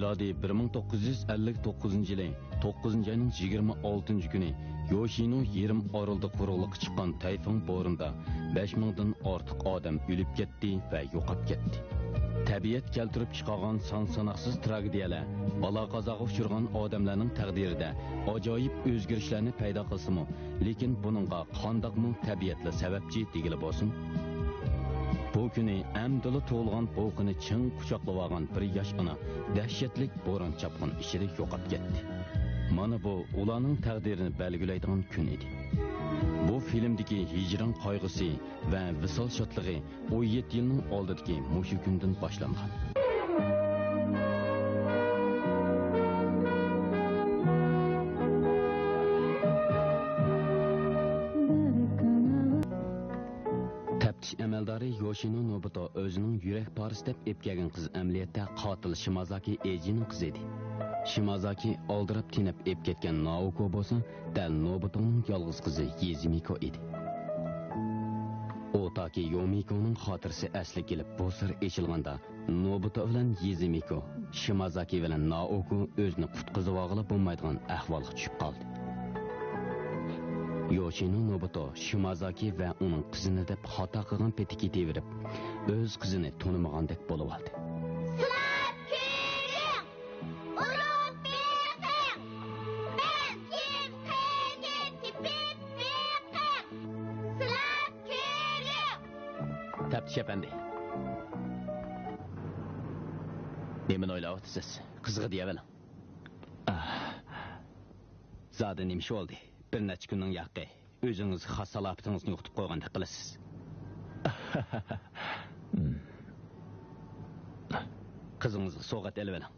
milodiy 1959-yili 9-ayning 26-kuni Yoshino yerim orolda quruqlikqa chiqqan tayfun bo'rinda 5000 dan ortiq odam o'lib ketdi va yo'qolib ketdi. Tabiat keltirib chiqargan son-sanoqsiz tragediyalar, balo qazoga uchirgan odamlarning taqdirida ajoyib o'zgarishlarni paydo qilsa-mu, lekin buningga qandoqmi tabiatla sababchi degili bo'lsin. Bu kuni amdili to'lgan bo'qini ching quchoqlab olgan bir yosh ona dahshatli bo'ron chapqin ichida yo'qolib ketdi. Mana bu ularning taqdirini belgilaydigan kun edi. Bu filmdagi hijron qayg'usi va visol shodligi 17 yilning oldidagi mushu kundan boshlangan. Amaldori Yoshino Nobuto o'zining yurak parisi deb epkagan qiz amaliyotda qotil Shimazaki Ejining qizi edi. Shimazaki oldirab tinib ep ketgan Naoko bo'lsa, dal Nobutoning yolg'iz qizi Yezimiko edi. Otaki Yomikoning xotirasi asli kelib bu sir echilganda, Nobuto bilan Yezimiko, Shimazaki bilan Naoko o'zini qutqizib olg'ilib bo'lmaydigan ahvolga tushib qoldi. Yoshino Nobuto Shimazaki va uning qizini deb xato qilgan peti ketaverib, o'z qizini tanimagandek bo'lib oldi. Taftish efendi. Nemini o'ylayapsiz? Qizg'i deyaveling. Zodi nima bo'ldi? Bir necha kunning yaqi o'zingiz xos salobatingizni yo'qotib qo'ygandek qilasiz. Qizingizni sovg'at elveling.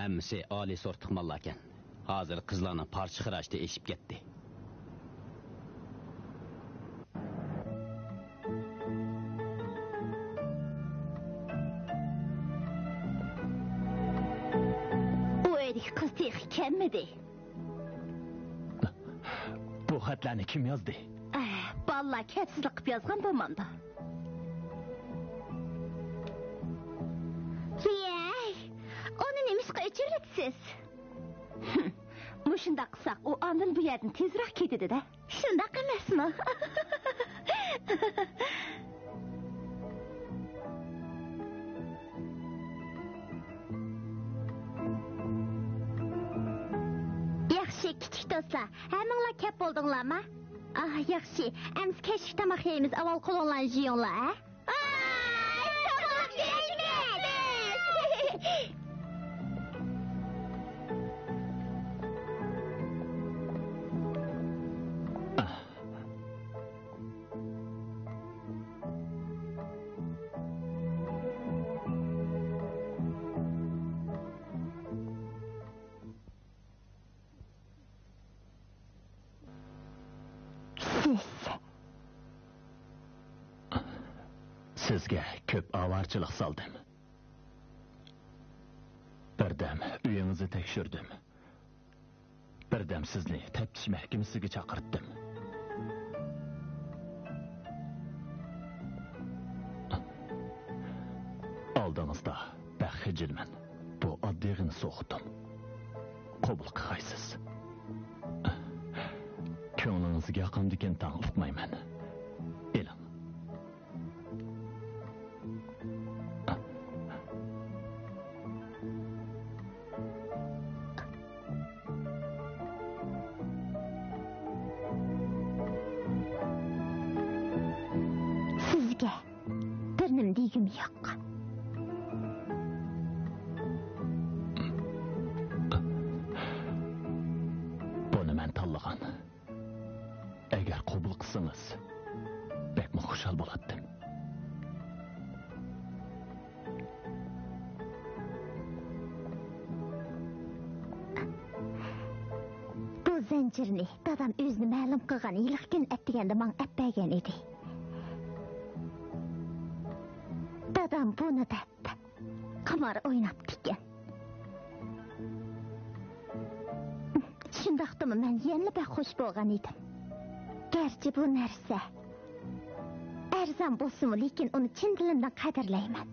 Ammisi oliy sort mallar ekan. Hozir qizlarning parcha xirashda eshib ketdi. Kemmedi. Bu xatlarni kim yozdi? Vallahi kepsizlik qilib yozgan bo'lmanda. Yey, onu nemişqa içiriksiz. Mushunda qilsak, u ondan bu yerdan tezroq ketadi-da. Shundaq emasmi? Kichik do'stlar, hammanglar kep bo'ldinglarmi? Yaxshi. Ems kechki tomoq yeymiz, avval qo'linglarni yeyinglar, ha? Tomoq yeymiz. Sizga ko'p avarchilik soldim. Birdam uyingizni tekshirdim. Birdam sizni taftish mahkamasiga chaqirdim. Oldingizda baxijilman. Bu oddiyg'ini so'qdim. Qabul qilasiz. Ko'nglingizga yoqimdigan tan uqmayman. Buni men tanlagan. Agar qabul qilsangiz, bekmi xushal bo'lardim. Bu zanjirni dadam o'zini ma'lum qilgan yillik kun atdiganda men appagan edi. Dadam buni debdi. Qimor o'ynab ekan. Shundaqdimi men yana bir xush bo'lgan edim. Gerçi bu narsa arzon bo'lsin, lekin uni chin dilimdan qadrlayman.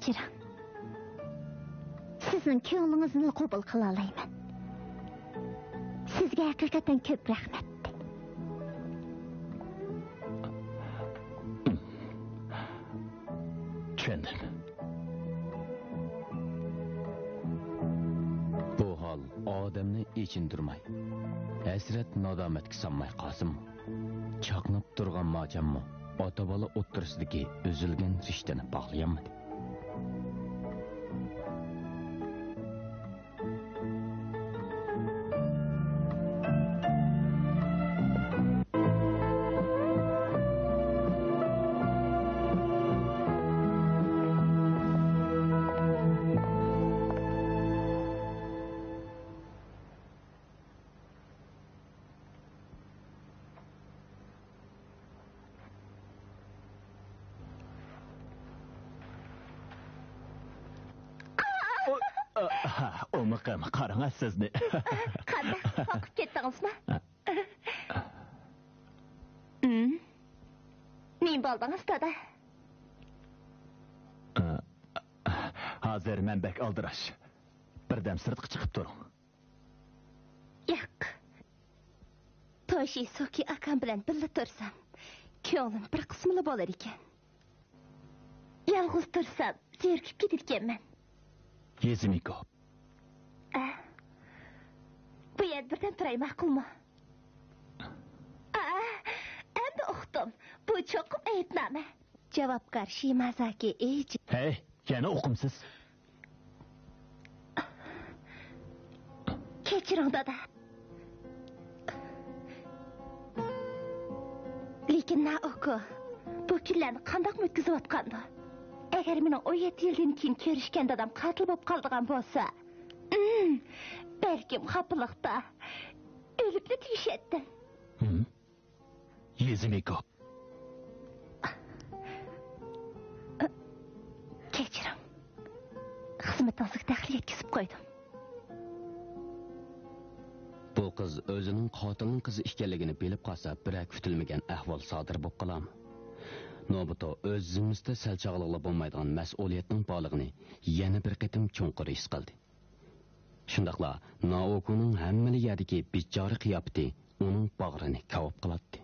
Kechiring. Sizning ko'nglingizni qabul qila olmayman. Sizga haqiqatan ko'p rahmat. Tushundim. Bu hol odamni ichindirmay, hasrat nadomatga solmay qolsin. Chaqnab turgan mojammi ota bola o'ttirisidagi uzilgan rishtani bog'layolmadi. O'miqim, qarang sizni. Qanday qoqib ketdingizmi? Nima bo'ldingiz, dada? Hozir manbak aldirash. Birdam sirtqa chiqib turing. Yo'q. Toshi Soki akam bilan birga tursam, ko'nglim bir qismili bo'lar ekan. Yolg'iz tursam, zerikib ketarkanman. Yezimiko. Bu yerda birdan turay ma'qulmi? Endi uqdim. Bu cho'qim aytnoma. Javobgar Shimazaki Eji. Hey, yana o'qimsiz. Kechiring, dada. Lekin na o'qi. Bu kunlarni qanday o'tkazayotgandi? Agar meni 17 yildan keyin ko'rishgan dadam qatl bo'lib qoldigan bo'lsa, balkim xafalıqda o'lib ketishadi. Yezimiko. Kechiring. Xizmatingizga daxl yetkazib qo'ydim. Bu qiz o'zining qotilning qizi ekanligini bilib qolsa, birak kutilmagan ahvol sodir bo'lib qolarmi? Nobuto o'z zimmisida sal chog'liqli bo'lmaydigan mas'uliyatning borlig'ini yana bir qitim cho'nqir his qildi. Shundaqla Naokuning hammali yerdagi bichora qiyofati uning bag'rini kavib qiladi.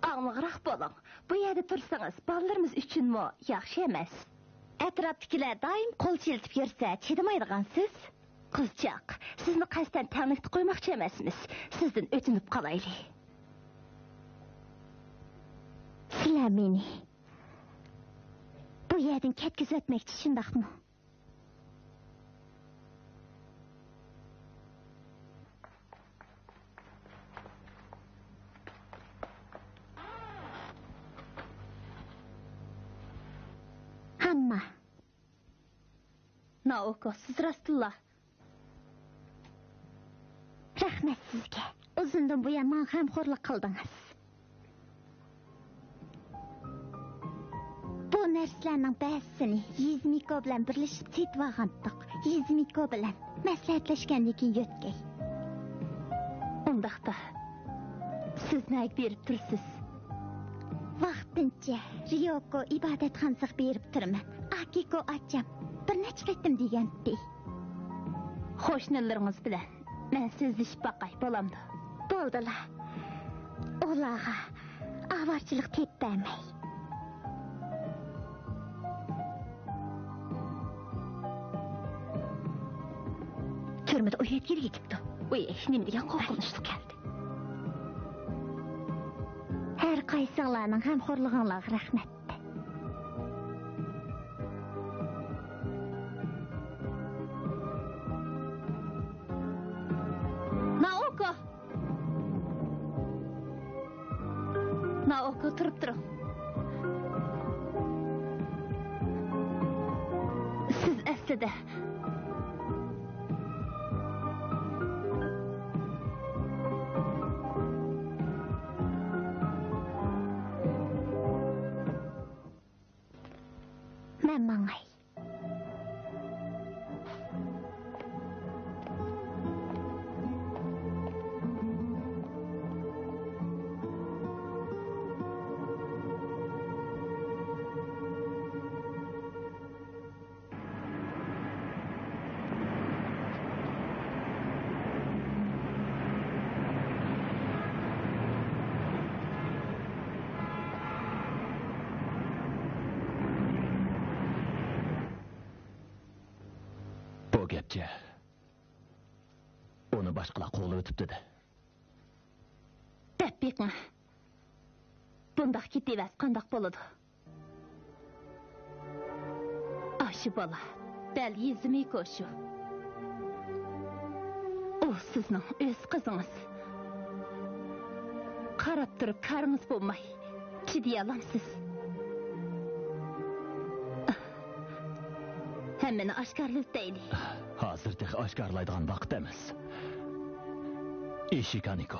Anlıqroq bo'ling. Bu yerda tursangiz, bolalarimiz uchunmi yaxshi emas. Atrofdagilar doim qo'l cheltib yursa, chidamaydigansiz. Qizchaq, sizni qasddan tanqid qo'ymoqchi emasmiz. Sizdan o'tinib qolaylik. Sizlar meni bu yerdan ketkizib o'tmoqchi, shundaqmi? Hamma. Naoko, siz Rasulullah. Rahmat sizga. Uzundan buyon men g'amxo'rlik qildingiz. Bu narsalarning ba'zisini Yezmiko bilan birlashib setib olgandik. Yezmiko bilan maslahatlashgandan keyin yotgay. Undaqda siz nima berib tursiz? Vaqtincha Ryoko ibodatxonasiga berib turaman. Akiko acham bir necha qaytim degandi. Qo'shnilaringiz bilan men so'zlashib boqay bo'lamdi. Bo'ldilar. Ularga avarchilik tepmay. Turmada u yerga ketibdi. Voy, nima degan qo'rqinchli keldi. Her qaysinglarning g'amxo'rlig'inglarga rahmat. Naoko turib turing. Siz aslida Mamangay. O gepçe. Onu başkalar qo'lga o'tib dedi. Dep beqing. Bundaq ketevas qandaq bo'ladi? Aşı bola, bel yezimiko shu. O sizning o'z qizingiz. Qarab turib karınız bo'lmay, chidiy olamsiz. Hammani oshkorlab deyli. Hozirda oshkorlaydigan vaqt emas. Ishikaniko.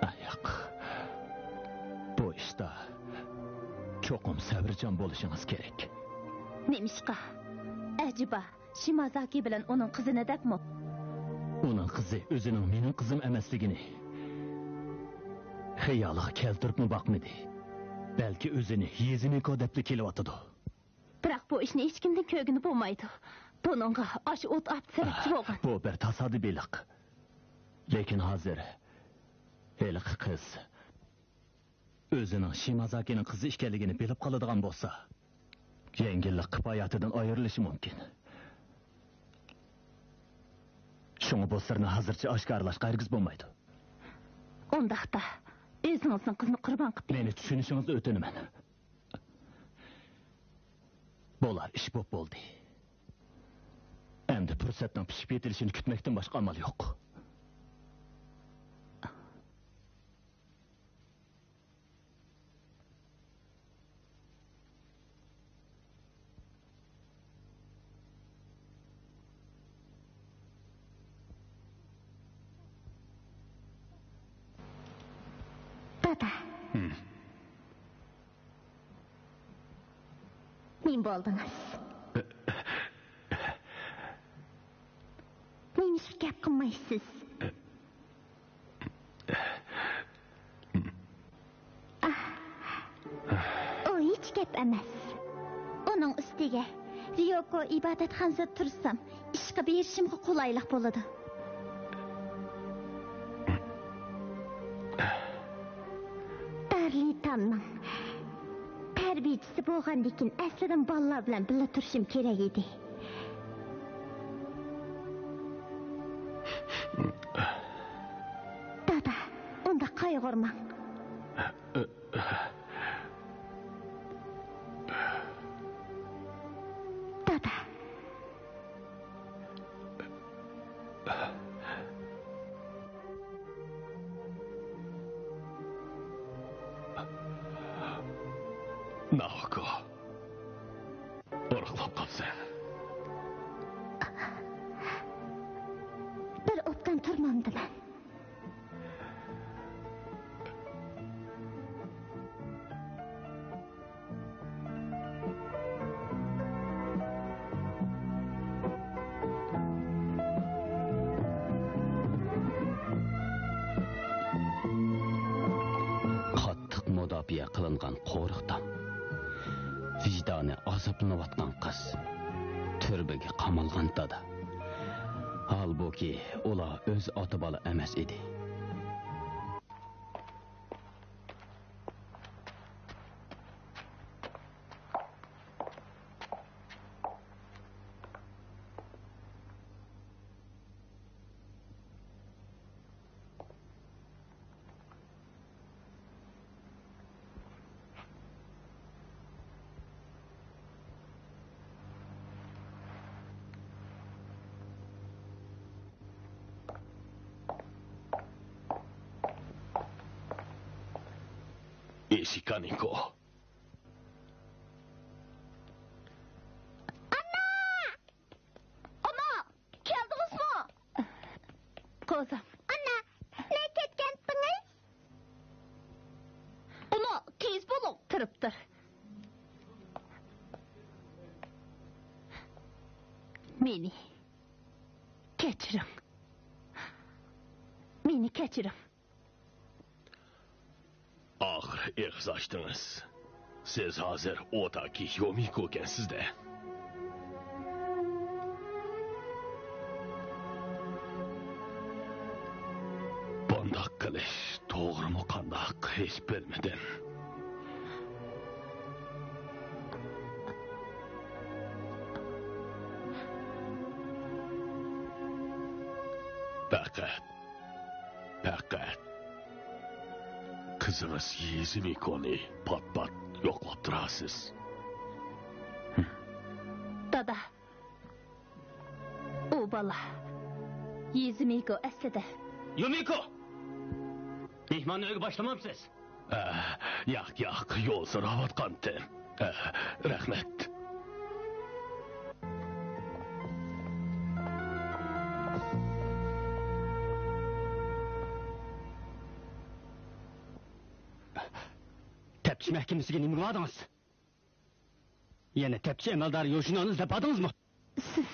Ayoq. Bu ishda cho'qim sabrchan bo'lishingiz kerak. Nemishqa? Ajiba, Shimazaki bilan uning qizini debmi? Uning qizi o'zining mening qizim emasligini xayoliga keltiribmi boqmadi. Balki o'zini Yeziniko deb kelyotdi. Biroq bu ishni hech kimdan ko'rgini bo'lmaydi. Buningga osh o't apsirchi bo'lgan. Bu bir tasodibiylik. Lekin hozir heliq qiz o'zining Shimazakining qizi ekanligini bilib qoladigan bo'lsa, yengillik qilib hayotidan ayrilishi mumkin. Shunga bu sirni hozircha oshkorlashga hargiz bo'lmaydi. Undaqda o'zingizning qizni qurbon qilib meni tushunishingizni o'tinaman. Bo'lar ish bo'ldi. Endi fursatning pishib yetilishini kutmakdan boshqa amal yo'q. Dada. Men bo'ldingiz. Nemish gap qilmaysiz? O hech gap emas. Uning ustiga Ryoko ibodatxonasida tursam, ishga berishimga qulaylik bo'ladi. Darlitanning tarbiyachisi bo'lgandan keyin aslidan bolalar bilan birga turishim kerak edi. Dada, unda qayg'urmang. Dada. Naoko. Orqlab qolsan. Bir o'tdan turmamdiman. Qattiq mudofiya qilingan qo'riqdan vijdoni azoblanayotgan qiz turbaga qamalgan dada. Halbuki ular o'z ota bola emas edi. Ishikaniko. Ana! Keldingizmi? Qizim. Ana, ne ketgansiniz? Ana, tez bo'ling, turibdir. Meni kechiring. Meni kechiring. Ahir ig'iz ochdingiz. Siz hozir Otaki Yomiko ekansiz-da. Bundoq qilish to'g'rimi qandoq hech bilmadim. Fakat kızınız Yezimiko'nu pat pat yoklap durasız. Dada. O bala. Yezimiko aslida. Yumiko! Mehmanın öyle başlamamsız. Yak, yol soravatqandim. Rahmet. Tepçi mahkemesiga nima qiladingiz? Yana tepçi amaldori Yoshinoni izlab bordingizmi? Siz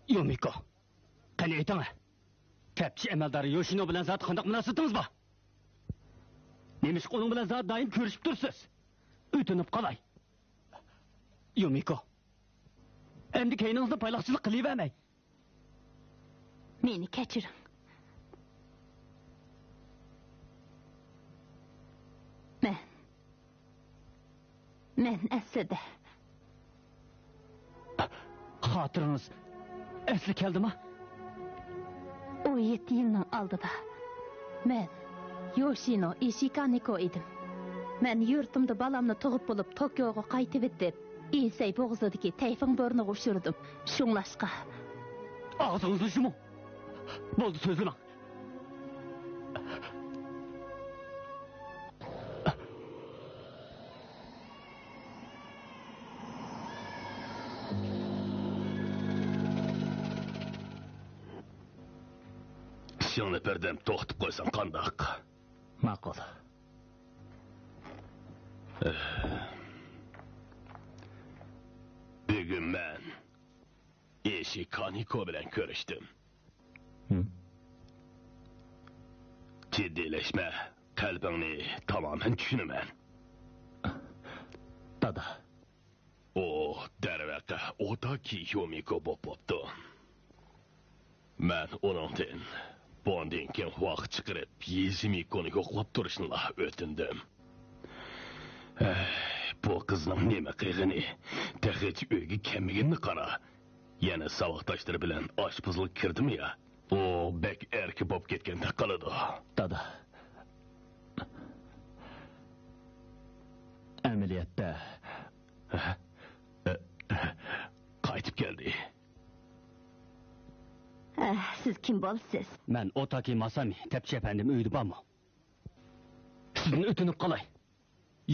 Yumiko. Qani ayting. Tepçi amaldori Yoshino bilan zot qanday munosabatingiz bor? Nemish uning bilan zot doim ko'rishib tursiz? O'tinib qolay. Yumiko. Endi keyningizni payloqchilik qilavermay. meni kechiring. Men aslida Xotiringiz asli keldimi? 17 yilning oldida men Yoshino Ishikaniko edim. Men yurtimda balamni tug'ib bo'lib Tokioga qaytib etib, Isay bo'g'zidagi tayfun bo'rni ushirdim. Shunglashqa. Og'zingizni yuming. Bo'ldi, so'zlamang. Ishingni birdan to'xtatib qo'ysang qandoq? Ma'qul. Bugun men Ishikaniko bilan ko'rishdim. Jiddiylashma, qalbingni tamoman tushunaman. Dada. O darvaqa Otaki Yumiko bo'pti. Men uningdan bundan keyin vaqt chiqarib Yezimikoni yo'qlab turishni o'tindim. Bu qizning nima qilgani, taxich uyga kelmaganini qara. Yana saboqdoshlari bilan oshpazlik kirdimi ya? O bek erki bo'lib ketganda qoladi. Dada. Ameliyatda qaytib keldi. Siz kim bo'lsiz? Men Otaki Masami, tepçi efendim uyda bormi? Sizdan o'tinib qolay.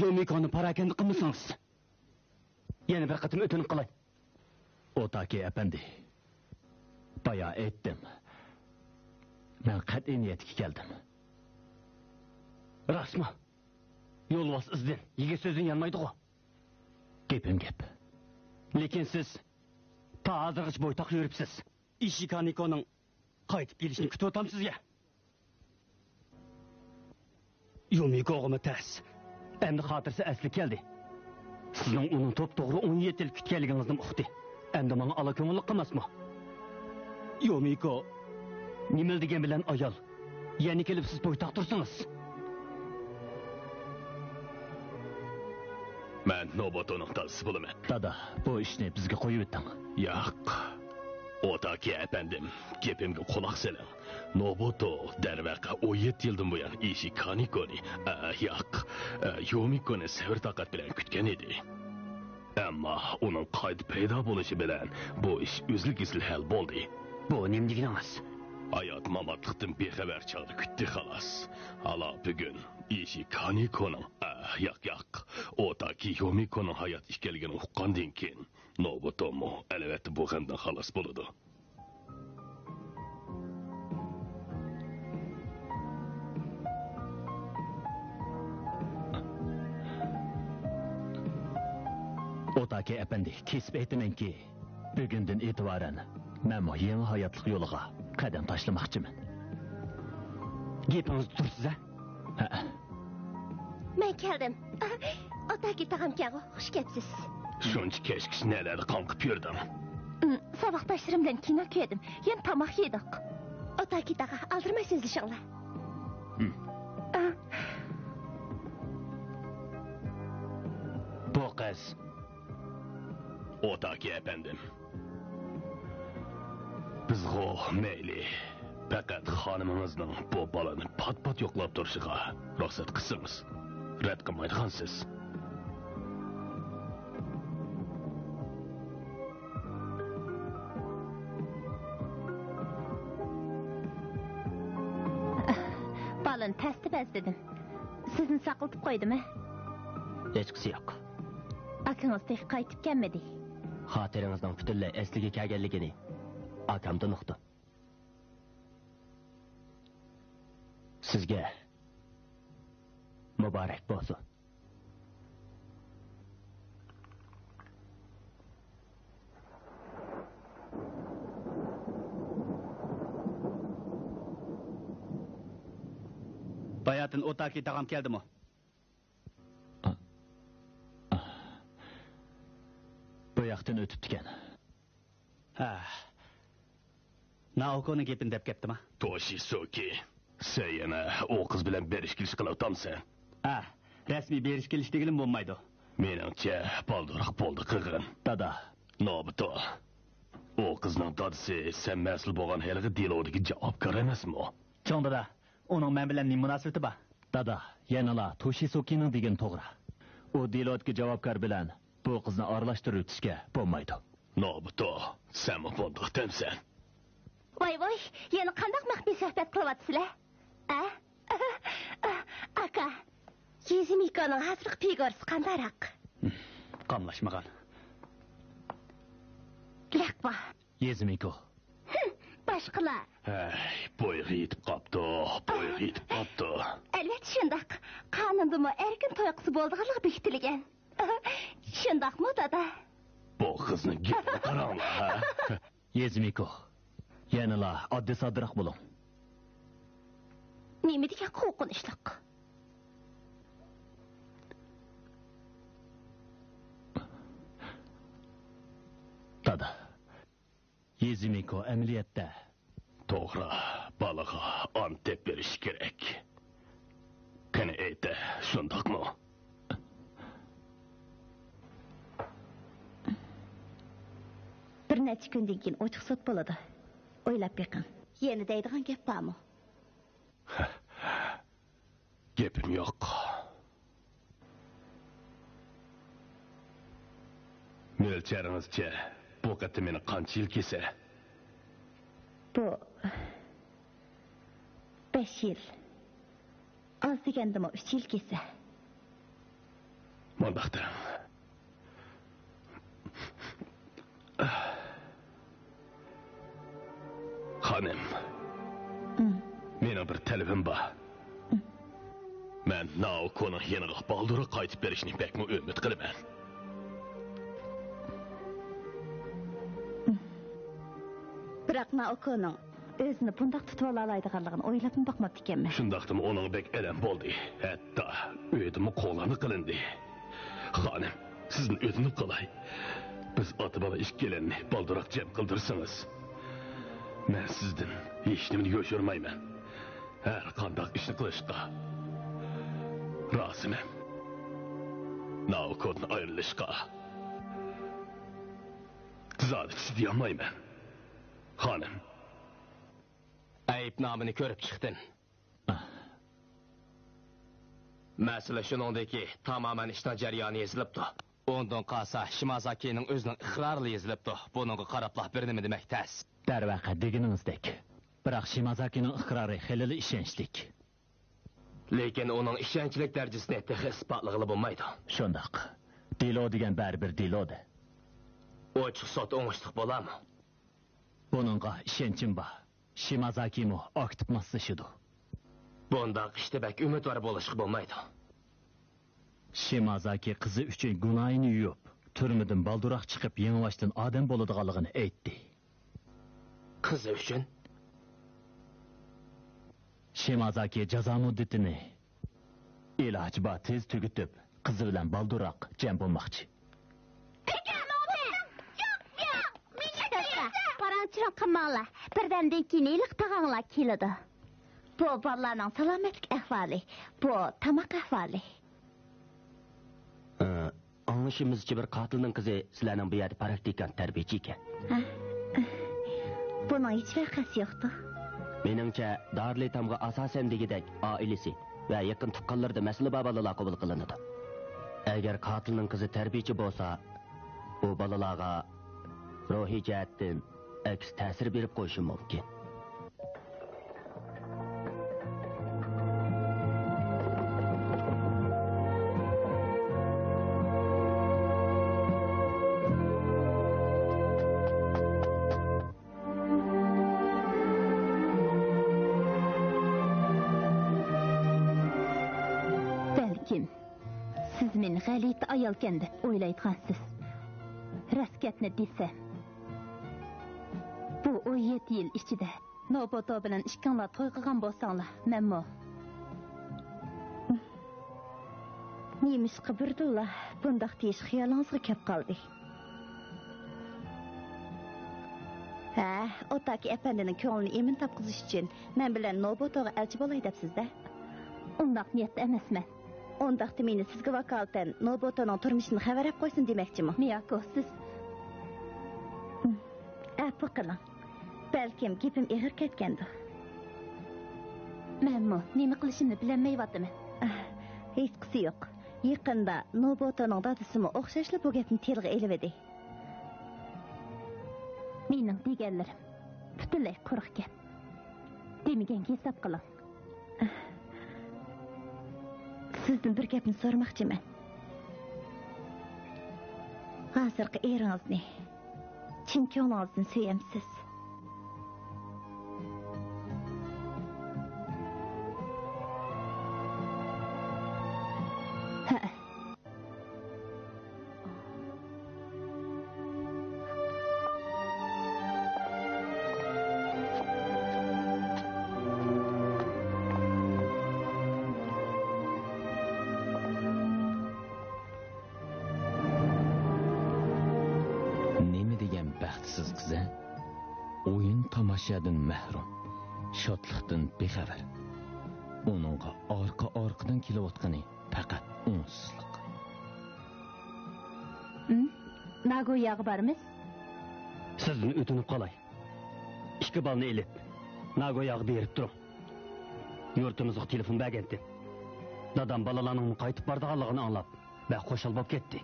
Yumikoni parakanda qilmasangiz. Yana bir qatim o'tinib qolay. Otaki efendi. Baya aytdim. Men qat'iy niyatga keldim. Rasmi. Yo'lvos izdan, yigit so'zing yanmaydi-ku. Gapim gap. Lekin siz ta hozirgacha bo'ytoq yuribsiz. Ishikanikoning qaytib kelishini kutib o'tam sizga. Yumiko o'g'imi tas. Endi xotirasi asli keldi. Sizning uning to'p-to'g'ri 17 yil kutganligingizni uqdi. Endi menga ala ko'ngillik qilmasmi? Yumiko nima degan bilan ayol. Yana kelib siz bo'ytoq tursangiz. Men Nobotoning talisi bo'laman. Dada, bu ishni bizga qo'yib o'ting. Yo'q. Otaki efendim, gapimga quloq soling. Noboto darvaqa 17 yildan buyon Ishikaniko'ni, yo'q, Yumikoni sabr toqat bilan kutgan edi. Ammo uning qaytib paydo bo'lishi bilan bu ish uzluksiz hal bo'ldi. Bu nima deganingiz? Hayot mamatlikdan bexabar chog'da kutdi xolos. Hala bugun Ishikaniko'ning, yo'q, Otaki Yumikoning hayot ekanligini uqqandan keyin Noboto'mo albatta bu g'amdan xalos bo'ladi. Otaki efendi, kesib aytamanki, bugundan e'tiboran men yangi hayotlik yo'liga qadam tashlamoqchiman. Gapingiz tursiz-a? Men keldim. Otaki tag'am keldi. Xush kelibsiz. Shuncha kechkish nelarni qonqib yurdim. Saboqdoshlarim bilan kino ko'rdim. Yana tomoq yedik. Otaki tag'a aldirmaysiz inshaalloh. Bu qiz Otaki efendim. Biz Xo, meyli. Fakat hanımınızın bu balanı pat yoklab turuşuğa ruxsat qilsangiz. Rad qilmaydigansiz. Balın təsti bəzledim. Sizin saqıltıp koydu mu? Hechqisi yo'q. Akınız tek qaytib gelmedi. Xotiringizning butunlay asliga kelganligini akamdan uqdim. Sizga muborak bo'lsin. Bayatın otaki tağam geldi mi? Bu yoqdan o'tib ekan. Ha. Naoko'ni gepini deb kepti mi? Toshisoki, sen yana o kız bilen berişkiliş qilautamsan. Ha, resmi beriş kelishdigilim bo'lmaydi. Meningcha balduroq bo'ldi qirg'in. Dada, Nobito. O qizning dadisi sen mas'ul bo'lgan haligi delodagi javobgar emasmi? Cho'ng dada, uning men bilan nima munosabati bor? dada, yanala Toshisokining degan to'g'ri. U delodga javobgar bilan bu qizni aralashtirib o'tishga bo'lmaydi. Nobito, sen mi bundoqdansan? Voy, yana qandaq maxfiy suhbat qilyapsizlar? Aka, Yezimikoning hozirgi figurasi qandaroq? Qamlashmagan. Laqba. Yezimiko. Boshqalar. Bo'yga yetib qopti. Albatta shundoq. Qonundami erkin to'yqisi bo'ldiganligi bekitilgan. Shundoqmi, dada? Bu qizning gapini qaranglar. Yezimiko. Yanala oddiy sodroq bo'ling. Nima degan qo'rqinchliq? Dada. Yezimiko amaliyotda To'g'ri, baliga antep berish kerak. Qani ayta, shundoqmi? Bir necha kundan keyin ochiq sud bo'ladi. O'ylab beqing. Yana deydigan gap bormi? Gapim yo'q. Mo'lcharingizcha, bu qatta meni qancha yil kelsa? Bu 5 yil. Az degandimi 3 yil kelsa. Mundaqda. Xonim. Mening bir talabim bor. Men Naoko'ning yeniga balduroq qaytib berishni bekmi umid qilaman. Biroq Naoko'ning o'zini bundaq tutib ola oladiganligini o'ylab boqmabdi ekanman. Shundaqdimi uning bek alam bo'ldi. Hatto uyidimi qo'lani qilindi. Xonim, sizni o'tinib qolay. Biz ota-bola ikkilanni balduroq jam qildirsangiz, men sizdan hech nimani yo'shirmayman. Har qanday ishni qilishga roziman. Naoko'dan ayrilishga zodi chidayolmayman. Xonim, ayibnomini ko'rib chiqdin. Masala shuningdeki tamamen ishning jarayoni yozilibdi. Ondan qolsa Shimazakining o'zining iqrori yozilibdi. Buningga qarabla bir nima demak tas. Darvaqa deganingizdek. Biroq Shimazakining iqrori xilili ishonchlik. Lekin uning ishonchlik darajasini isbotlag'ili bo'lmaydi. Shundoq. Delo degan baribir deloda. Ochiq sot o'ngishliq bo'ladimi? Buningga ishonchim bor. Shimazakimi aktiv massashidu. Bundaq ishda bak umidvor bo'lishga bo'lmaydi. Shimazaki qizi uchun gunohini yuvib, turmidan balduroq chiqib, yengvashdan odam bo'ladiganligini aytdi. Qizi uchun Shimazaki jazo muddatini iloj bor tez tugitib, qizi bilan balduroq jam bo'lmoqchi. Paranchiroq qilmanglar. Birdamdan keyin iliq tag'anglar keladi. Bu bolalarning salomatlik ahvoli, bu tamoq ahvoli. Anglashimizcha bir qotilning qizi sizlarning bu yerda praktikant tarbiyachi ekan. Bunun hiç vakası yoktu. Menimcha Darlitamga asosan degidek oilasi va yaqin tuqqanlarda masala bor bolalar qabul qilinadi. Agar qotilning qizi tarbiyachi bo'lsa, bu bolalarga ruhiy jihatdan aks ta'sir berib qo'yishi mumkin. Siz meni g'alati ayolkan deb o'ylaydigansiz. Raskatni desam, bu 17 yil ichida Noboto bilan ishkanlar to'y qilgan bo'lsanglar, menmi? Nemishqa Birdulla bundaq deyish xiyolingizga kelib qoldi. Ha, Otaki apandining ko'nglini emin topqizish uchun men bilan Nobotoga elchi bo'lay debsiz-da? Undaq niyatda emasman. Ondaqda meni sizga vakolatan Nobotoning turmushini xabarlab qo'ysin demoqchimi? Miyako, siz afu qiling. Balkim gapim ig'ir ketgandir. Menmi nima qilishimni bilmayapman. Hech qisi yo'q. Yaqinda Nobotoning dadasimi o'xshashli bu gapni tilga elivedi. Mening deganlarim butunlay quruq gap. Demagan hisob qiling. Sizdan bir gapni so'ramoqchiman. Hozirgi eringizni chin ko'nglingizni suyamsiz. Tomoshadan mahrum, shodlikdan bexabar. Uningga orqa-orqadan kelayotgani faqat unsizlik. Nagoyaga bormiz? Sizdan o'tinib qolay. Ikki balni elib, Nagoyaga berib turing. Yurtimizga telefon bergandim. Dadam balalarning qaytib borganligini anglab, va qo'shil bo'lib ketdi.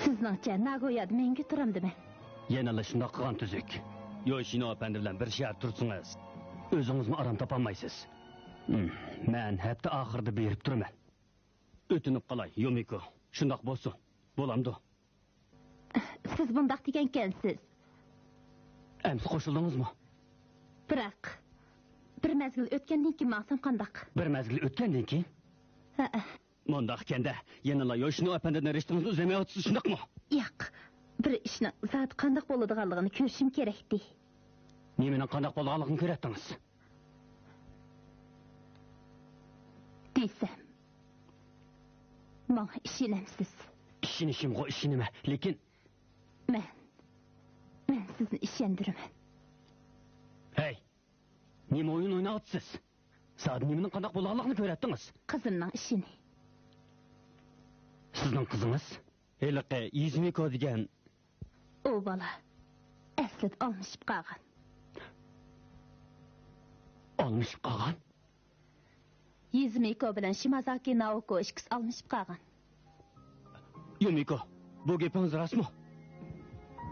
Sizningcha Nagoyada menga turamdimi? Yana shundoq qilgan tuzuk. Yoshino apandi bilan bir shart tursingiz. O'zingizmi aram topolmaysiz. Men hatto oxirida berib turaman. O'tinib qolay, Yomiko. Shundoq bo'lsin. Bo'lamdi. Siz bundaq degan ekansiz. Endi qo'shildingizmi? Biroq bir mazgil o'tgandan keyin maqsam qandaq? Bir mazgil o'tgandan keyin? Mundaq kenda yanala yoshni apandini rishtangizni uzmayapsiz, shundaqmi? Yo'q. Bir ishni zot qandaq bo'ladiganligini ko'rishim kerakdi. Nimaning qandaq bo'lganligini ko'ratdingiz? Desam, menga ishonamsiz. Ishonishimga ishonima, lekin men sizni ishontiraman. Hey, nima o'yin o'ynayapsiz? Siz nimaning qandaq bo'lganligini ko'ratdingiz? Qizimning ishini. Sizning qizingiz? Heliqi Yuzmiko degan o bola aslida olmishib qolgan. Olmishib qolgan? Yuzmiko bilan Shimazaki Naoko ikkisi olmishib qolgan. Yumiko, bu gapingiz rostmi?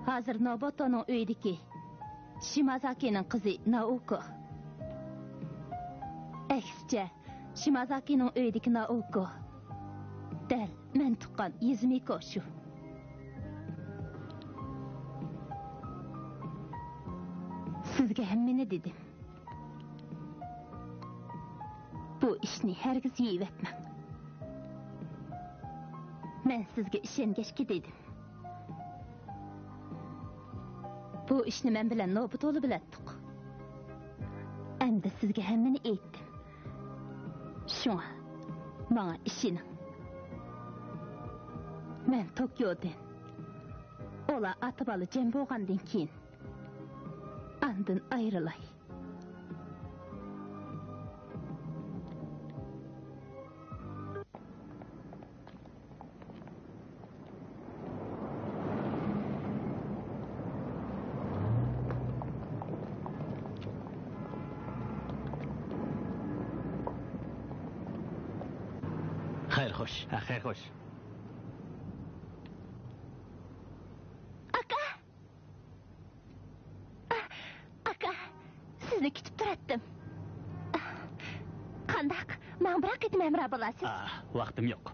Hozir Nobotoning uyidagi Shimazakining qizi Naoko. Aksicha, Shimazakining uyidagi Naoko dal men tuqqan Yuzmiko shu. Sizga hammani dedim. Bu ishni hargiz yeyivetmang. Men sizga ishongashga dedim. Bu ishni men bilan Nobuto'li bilatdik. Endi sizga hammani aytdim. Shunga menga ishoning. Men Tokyodan ola ata-bola jam bo'lgandan keyin andin ayrilay. Xayr xo'sh. Ha, xayr xo'sh. Aka. Aka, sizni kutib turatdim. Qandaq? Men biroq etmamra bo'lasiz. Vaqtim yo'q.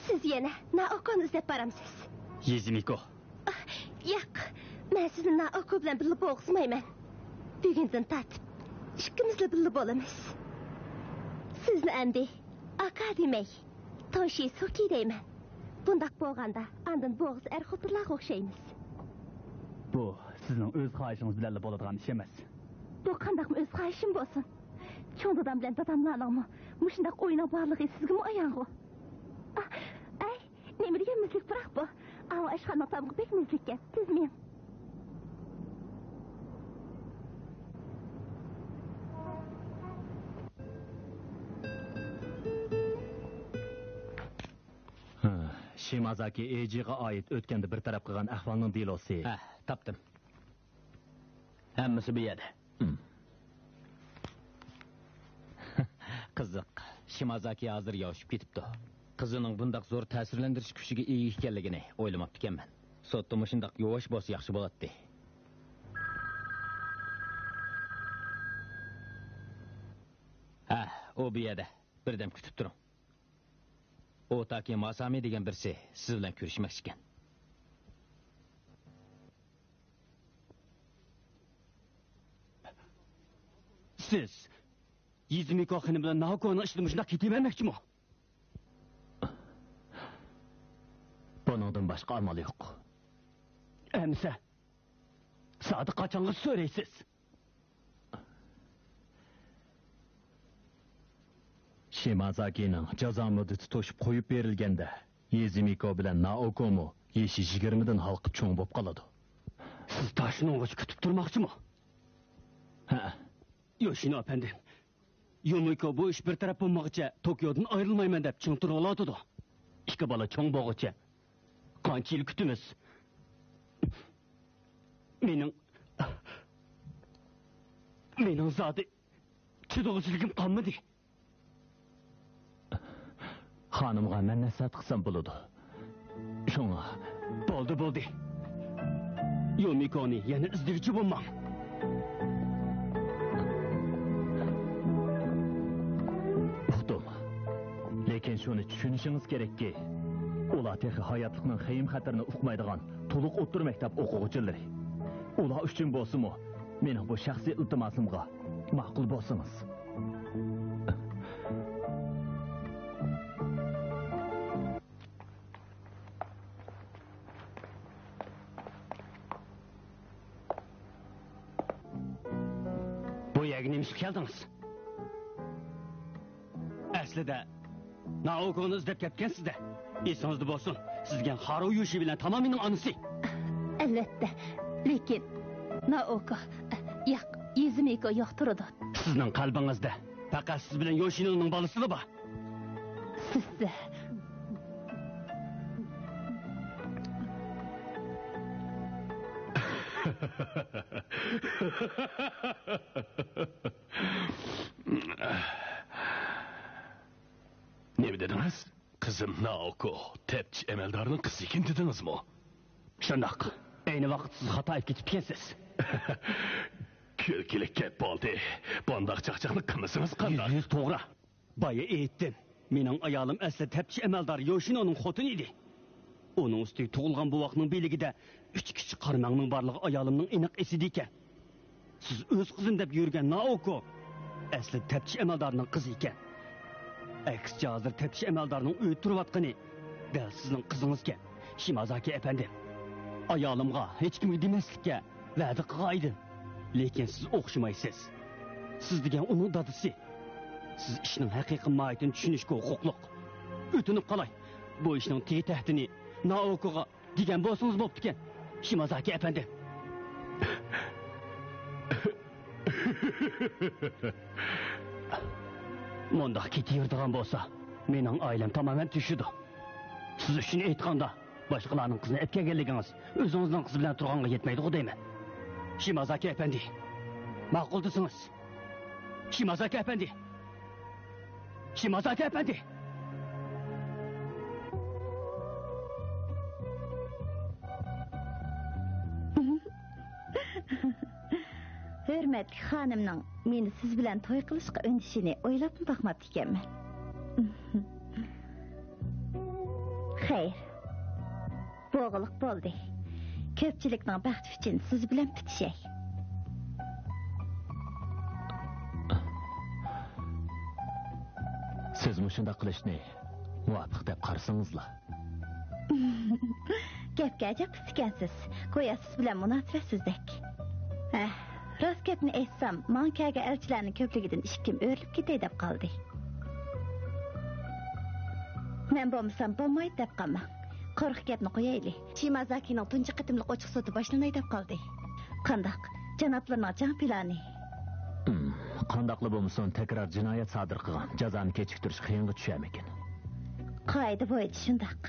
Siz yana Naokoni izlab boramsiz. Yezimiko. Yo'q, men sizni Naoko bilan birga bo'g'izmayman. Bugundan tartib ikkimiz birga bo'lamiz. Sizni endi aka demay, Toshi Suki deyman. Bundaq bo'lganda andin bo'g'iz xotinlarga o'xshaymiz. Bu sizning o'z xohishingiz bilan bo'ladigan ish emas. Bu qandaq o'z xohishim bo'lsin? Cho'ng dadam bilan dadamlarmi mushundaq o'ynab borligi sizga ayang'u. Ay, nima degan muzlik biroq bu? Ama ashxona tamg'i bek muzlikka tizmen. Shimazaki Eji'ga oid o'tganda bir taraf qilgan ahvolning delosi. Topdim. Hammasi bu yerda. Qiziq. Shimazaki hozir yoshib ketibdi. Qizining bundaq zo'r ta'sirlantirish kuchiga ega ekanligini o'ylamabdi ekanman. Sotda shundaq yo'sh bo'lsa yaxshi bo'ladi. O bu yerda. Birdam kutib turing. Otaki Masami degan birisi siz bilan ko'rishmoqchi ekan. Siz Yizimiko xonim bilan Naokoni ishini shunday ketavermoqchimi? Buningdan boshqa amal yo'q. Emsa, Sodiq qachonga so'raysiz? Shimazakining jazo muddati to'shib qo'yib berilganda, Yizimiko bilan Naokomo yeshi 20 dan halqib cho'ng bo'lib qoladi. Siz toshni o'g'ich kutib turmoqchimi? Ha, Yoshino efendim. Yomiko bu ish bir taraf bo'lmoqcha Tokiodan ayrilmayman deb chingtirib oladi. Ikki bola cho'ng bo'g'icha. Qancha yil kutimiz? Mening zodi chidovchiligim qolmadi. Xonimga men nasihat qilsam bo'ladi. Shunga bo'ldi. Yomikoni yana izdirchi bo'lmang. Lekin shuni tushunishingiz kerakki, ular texi hayotlikning xayim xatarini uqmaydigan to'liq o'ttir maktab o'quvchilari. Ular uchun bo'lsa-mu, mening bu shaxsiy iltimosimga ma'qul bo'lsangiz. Bu yerga nima ishib keldingiz? Aslida Naokoni izlab ketgansizda. Esingizda bo'lsin, sizga Haru Yoshi bilan tamamining onasi. Albatta, lekin Naoko yo'q, Yizimiko yo'q turadi. Sizning qalbingizda faqat siz bilan Yoshining bolasi bor. Sizda Ne dediniz? Kızım Naoko, tepçi emeldarının kızı kim dediniz mi? Şundak, aynı vakit siz hata etip gitmişsiniz. Külkilik kep oldu. Bondak çakçaklık kımısınız kandar. Yüz doğru. Bayı eğittim. Mening ayalım asli tepçi emeldar Yoshino'nun xotini idi. Onun üstü tuğulgan bu vaktinin bilgide 3 kişi karmağının barlığı ayalımның iniq esidiyken. Siz öz kızın dep yürgen Naoko, asli tepçi emeldarının kızı iken. Aksçe hazır tepçi emeldarının öğüt turvatqını del sizin kızınızken. Shimazaki efendim, ayalımga hiç kimi demeslikке vədi qıydı. Lekin siz oxşumaysınız. Siz degen onun dadısı. Siz işinin haqiqi mahiyetini düşünüşke hukukluq. Ötünüp qalay. Bu işinin tey təhtini Naoko'ga degen bolsunuz boptu ken. Shimazaki efendim. Mundaq ketiverdigan bolsa, mening ailem tamamen tüşüdü. Siz üçün aytganda, başqalarının qızını etkenliginiz özünüzün qızı bilan turganga yetmeydi deyman. Shimazaki efendi, ma'quldisiniz. Shimazaki efendi. Şimazade efendi. Hürmetli hanımның meni siz bilan to'y qilishga undishini o'ylab boqmabdi ekanman. Xeyr. Bo'g'iliq bo'ldi. Ko'pchilikning baxti uchun siz bilan bitishay. Siz mushunda qilishni muvafiq deb qarasingizlar. Gapga ajab ekansiz. Go'yo siz bilan munosabatsizdek. Rost gapni aytsam, mankaga elchilarning ko'pligidan ishkim o'rilib ketay deb qoldi. Men bo'lmasam bo'lmaydi deb qolmang. Qo'rq gapni qo'yaylik. Shimazakining tunji qitimliq ochiq soti boshlanay deb qoldi. Qandoq? Janoblarning jang plani. Qandoqli bo'lmasin, tekrar jinoyat sodir qilgan, jazoni kechiktirish qiyinga tushar ekan. Qoida bo'yicha shundoq.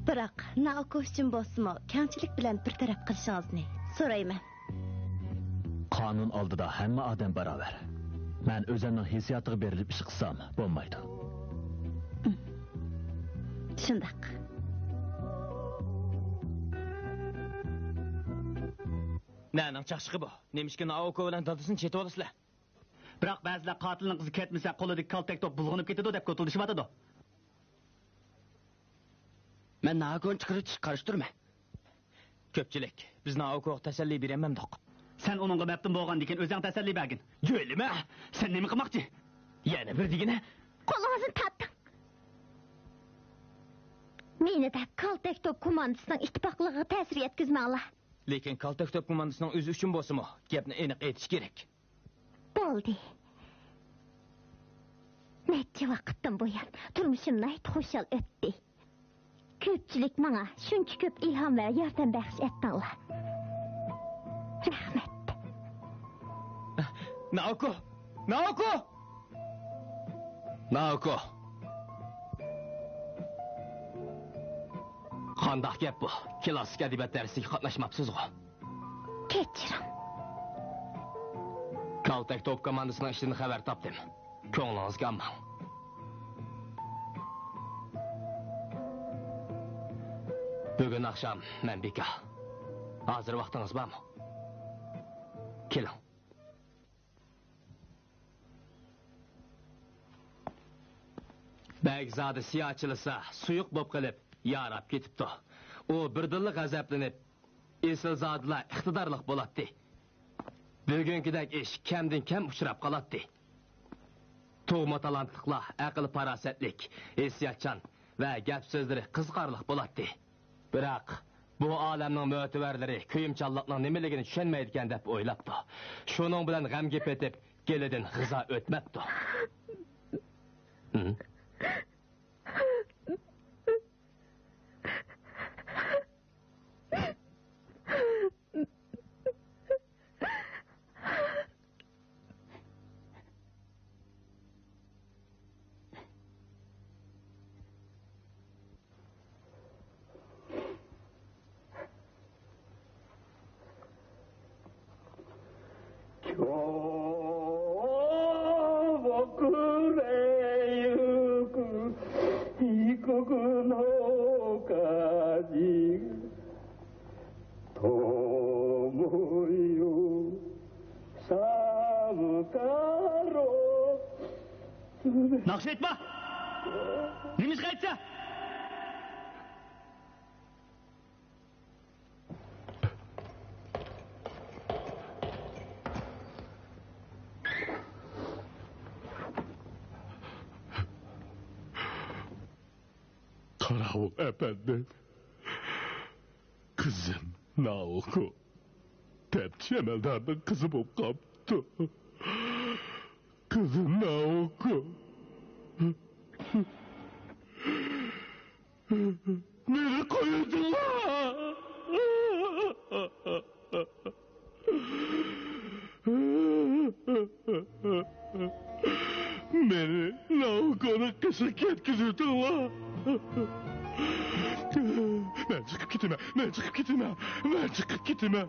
Biroq Naokov uchun bo'lsa-mu, kamchilik bilan bir taraf qilishingizni so'rayman. Qonun oldida hamma odam barobar. Men o'zimning hissiyotiga berilib ish qilsam bo'lmaydi. Shundoq. Naning chaqchiqi bu. Nemishki Naokov bilan dadasini chetib olasizlar. Biroq ba'zilar qotilning qizi ketmasa qo'lidagi kaltak top bulg'anib ketadi deb ko'tildishibadi. Men Naokovni chiqarib qarashtirma. Ko'pchilik biz Naokovga tasalli bermayapmiz. Sen onunla meptin boğan diken özden teselli bergin. Göyleme. Sen ne mi kılmakçı? Yani bir digine. Qo'lingizni tatting. Meni de kaltak top komandasining ittifoqligiga ta'sir yetkazmanglar. Lekin kaltak top komandasining o'zi uchun bo'lsa-mu, gapni aniq aytish kerak. Bo'ldi. Necha vaqtdan buyon turmushim nihoyat xushal o'tdi. Ko'pchilik menga shuncha ko'p ilhom va yordam baxsh etdinglar. Rahmat. Naoko! Naoko! Naoko! Qandoq gap bu? Klassik adabiyot darsiga qatnashmabsiz-ku. Kechiring. Kaltak top komandasining ishidan xabar topdim. Ko'nglingizga olmang. Bugun akşam men beka. Hozir vaqtingiz bormi? Keling. Bagzodi siyachilisa, suyuq bo'lib qilib, yarab ketibdi. U birdinlik g'azablanib, esilzodilar iqtidorliq bo'ladi. Bugünkidek ish kamdan kam uchrab qoladi. Tug'ma talantliqlar, aql farosatlik, hissiyatchan va gap so'zlari qiziqarli bo'ladi. Biroq bu olamning mo'tivarlari kuyimchanlikning nimaligini tushunmaydi ekan deb o'ylabdi. Shuning bilan g'amga petib, kelidan g'izo o'tmabdi. Nakş etme! Neymiş kayıtsa? Karavul efendim. Kızım Naoko. Tepçi emeldarının kızı bulup kaptı. Kızım Naoko. Beni koydular. Beni Naoko'nun kışı ketkizirdiler. Ben çıkıp gitme, ben çıkıp gitme, ben çıkıp gitme.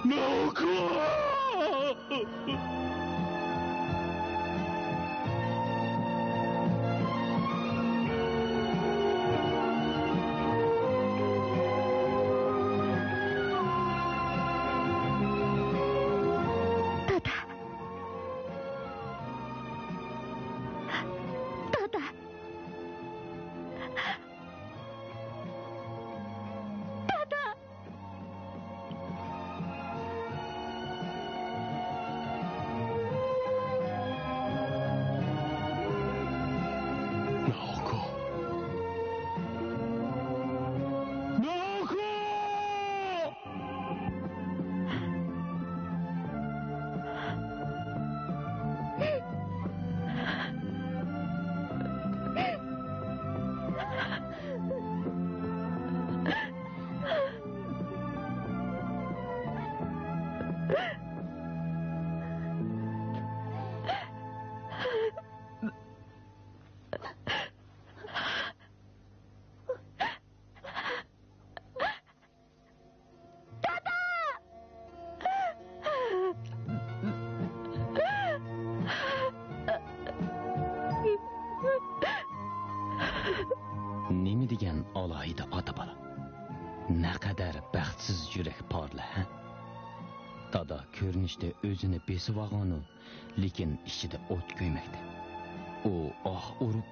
Naoko! Nima degan alohida ota bola? Naqadar baxtsiz yurak porla, ha? Dada ko'rinishda o'zini besib olganu, lekin ichida o't kuymoqda. U urib